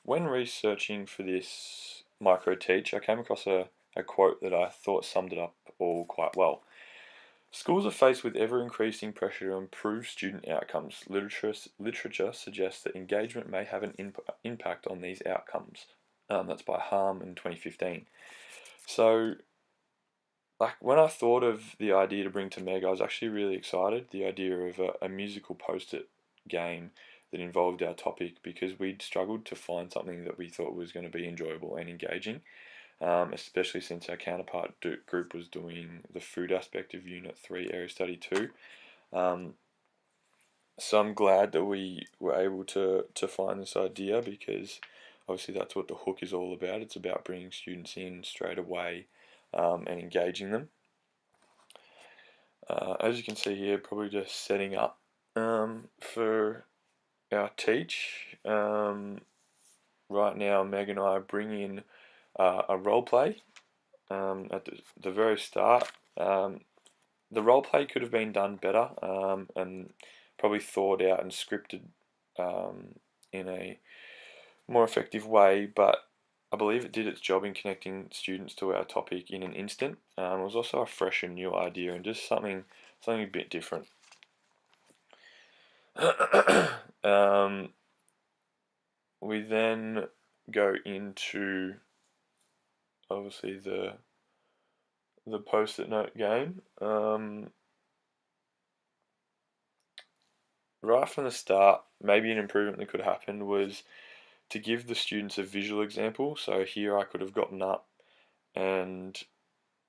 when researching for this Microteach, I came across a quote that I thought summed it up all quite well. Schools are faced with ever-increasing pressure to improve student outcomes. Literature suggests that engagement may have an impact on these outcomes. That's by Harm in 2015. So, like, when I thought of the idea to bring to Meg, I was actually really excited. The idea of a musical post-it game that involved our topic, because we'd struggled to find something that we thought was going to be enjoyable and engaging, especially since our counterpart group was doing the food aspect of Unit 3, Area Study 2. So I'm glad that we were able to find this idea, because obviously that's what the hook is all about. It's about bringing students in straight away and engaging them. As you can see here, probably just setting up for our teach. Right now, Meg and I are bringing a role play at the very start. The role play could have been done better and probably thought out and scripted in a more effective way, but I believe it did its job in connecting students to our topic in an instant. It was also a fresh and new idea, and just something a bit different. We then go into obviously the post-it note game. Right from the start, maybe an improvement that could happen was to give the students a visual example. So here I could have gotten up and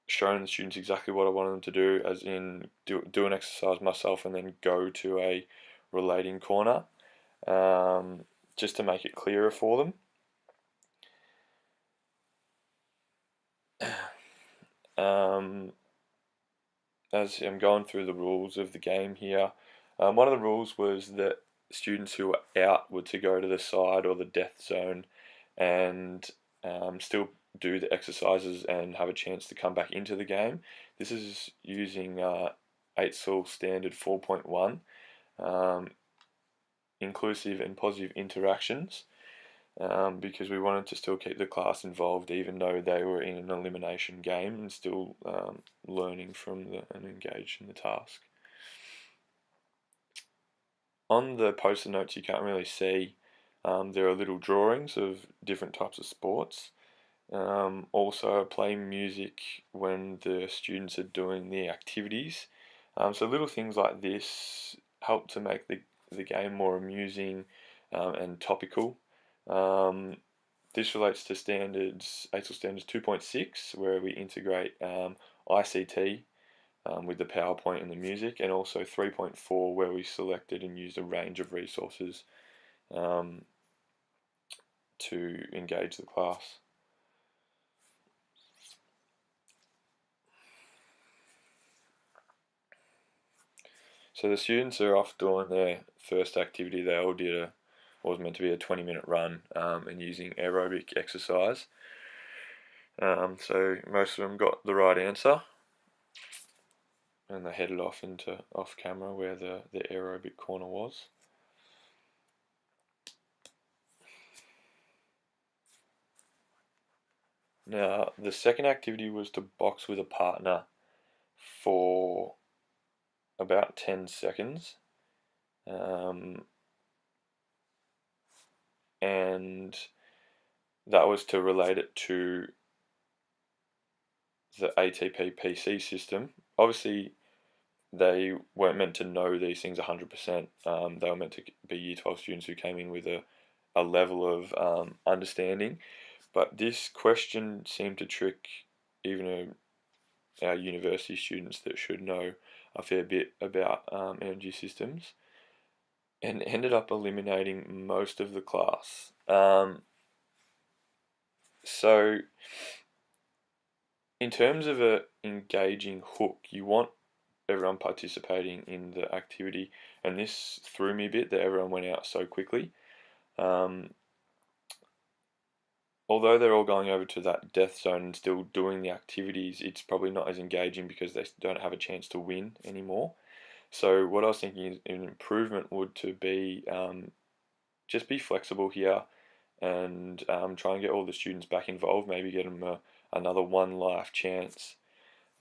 shown the students exactly what I wanted them to do, as in do an exercise myself and then go to a relating corner, just to make it clearer for them. As I'm going through the rules of the game here, one of the rules was that students who were out were to go to the side or the death zone and still do the exercises and have a chance to come back into the game. This is using 8SL Standard 4.1, inclusive and positive interactions, because we wanted to still keep the class involved even though they were in an elimination game, and still learning from and engaged in the task. On the post-it notes you can't really see, there are little drawings of different types of sports. Also playing music when the students are doing the activities. So little things like this help to make the game more amusing and topical. This relates to standards, 8SL Standards 2.6, where we integrate ICT with the PowerPoint and the music, and also 3.4, where we selected and used a range of resources to engage the class. So the students are off doing their first activity. They all did what was meant to be a 20-minute run and using aerobic exercise. So most of them got the right answer, and they headed off camera where the aerobic corner was. Now the second activity was to box with a partner for about 10 seconds, and that was to relate it to the ATP PC system. Obviously they weren't meant to know these things 100%. They were meant to be Year 12 students who came in with a level of understanding, but this question seemed to trick even our university students that should know a fair bit about energy systems, and ended up eliminating most of the class. So in terms of a engaging hook, you want everyone participating in the activity, and this threw me a bit that everyone went out so quickly. Although they're all going over to that death zone and still doing the activities, it's probably not as engaging because they don't have a chance to win anymore. So what I was thinking is an improvement would to be just be flexible here, and try and get all the students back involved, maybe get them another one life chance.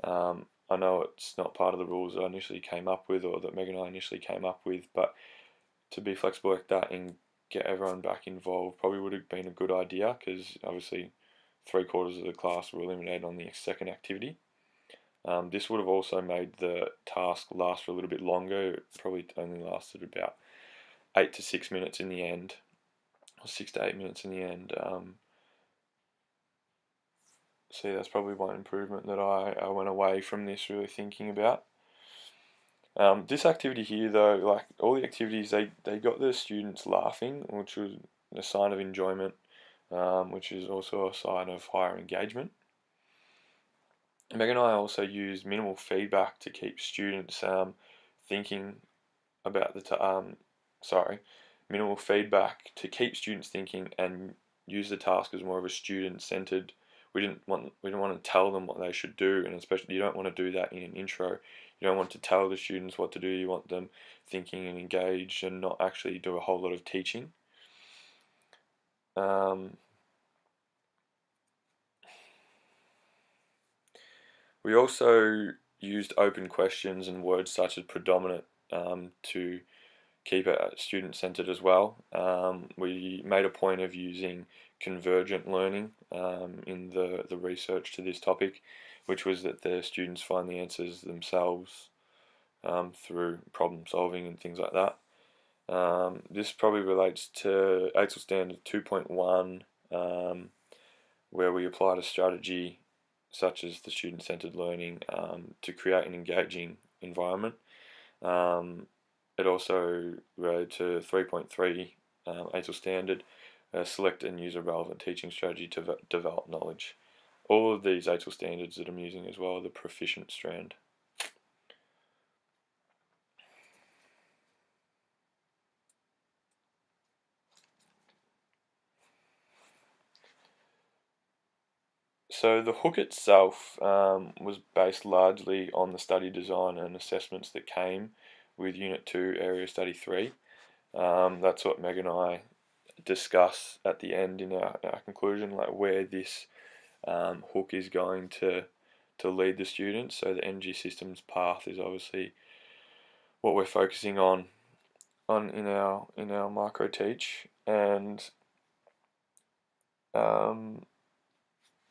I know it's not part of the rules that I initially came up with, or that Meg and I initially came up with, but to be flexible like that and get everyone back involved probably would have been a good idea, because obviously 3/4 of the class were eliminated on the second activity. This would have also made the task last for a little bit longer. It probably only lasted about 8 to 6 minutes in the end, or 6 to 8 minutes in the end. So that's probably one improvement that I went away from this really thinking about. This activity here though, like all the activities, they got the students laughing, which was a sign of enjoyment, which is also a sign of higher engagement. Meg and I also used minimal feedback to keep students thinking about minimal feedback to keep students thinking, and use the task as more of a student-centered. We didn't want to tell them what they should do, and especially you don't want to do that in an intro. You don't want to tell the students what to do. You want them thinking and engaged, and not actually do a whole lot of teaching. We also used open questions and words such as predominant to keep it student-centered as well. We made a point of using convergent learning in the research to this topic, which was that the students find the answers themselves through problem solving and things like that. This probably relates to ATL Standard 2.1, where we applied a strategy such as the student-centered learning to create an engaging environment. It also related to 3.3 ATL Standard, select and use a relevant teaching strategy to develop knowledge. All of these ATL standards that I'm using as well are the proficient strand. So the hook itself was based largely on the study design and assessments that came with Unit 2, Area Study 3. That's what Meg and I discuss at the end in our conclusion, like where this hook is going to lead the students. So the energy systems path is obviously what we're focusing on in our Microteach, and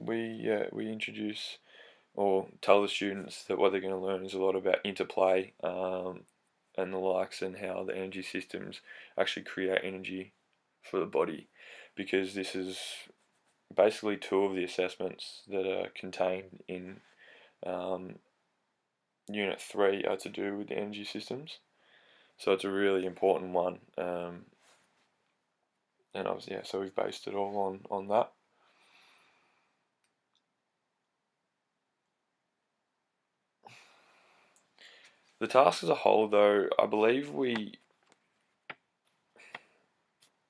we introduce or tell the students that what they're going to learn is a lot about interplay and the likes, and how the energy systems actually create energy for the body, because this is basically two of the assessments that are contained in Unit 3 are to do with the energy systems. So it's a really important one, and obviously, so we've based it all on that. The task as a whole, though, I believe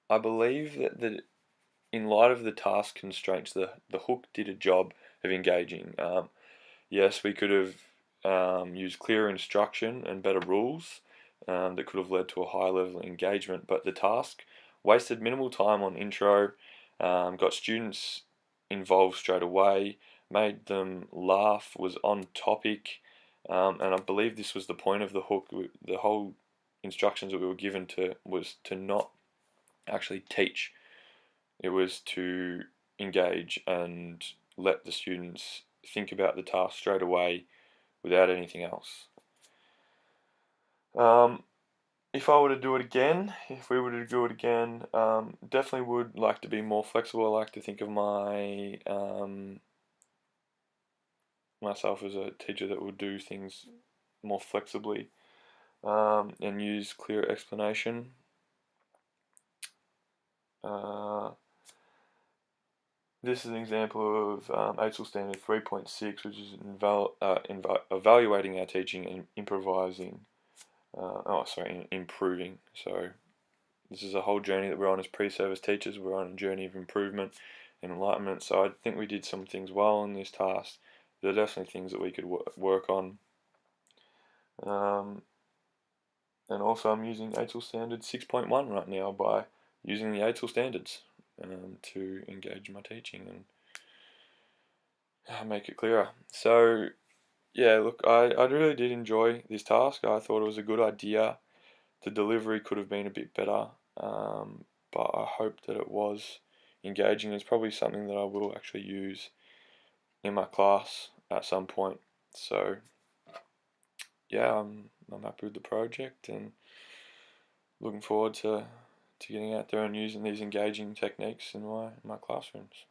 that in light of the task constraints, the hook did a job of engaging. Yes, we could have used clearer instruction and better rules that could have led to a high level of engagement, but the task wasted minimal time on intro, got students involved straight away, made them laugh, was on topic, and I believe this was the point of the hook. The whole instructions that we were given was to not actually teach. It was to engage and let the students think about the task straight away without anything else. If I were to do it again, if we were to do it again, definitely would like to be more flexible. I like to think of myself as a teacher that would do things more flexibly and use clear explanation. This is an example of ATL Standard 3.6, which is evaluating our teaching and improving. So this is a whole journey that we're on as pre-service teachers. We're on a journey of improvement and enlightenment. So I think we did some things well in this task. There are definitely things that we could work on. And also I'm using ATL Standard 6.1 right now by using the ATL standards. to engage my teaching and make it clearer. So yeah, look, I really did enjoy this task. I thought it was a good idea. The delivery could have been a bit better, but I hope that it was engaging. It's probably something that I will actually use in my class at some point. So yeah, I'm happy with the project and looking forward to getting out there and using these engaging techniques in my classrooms.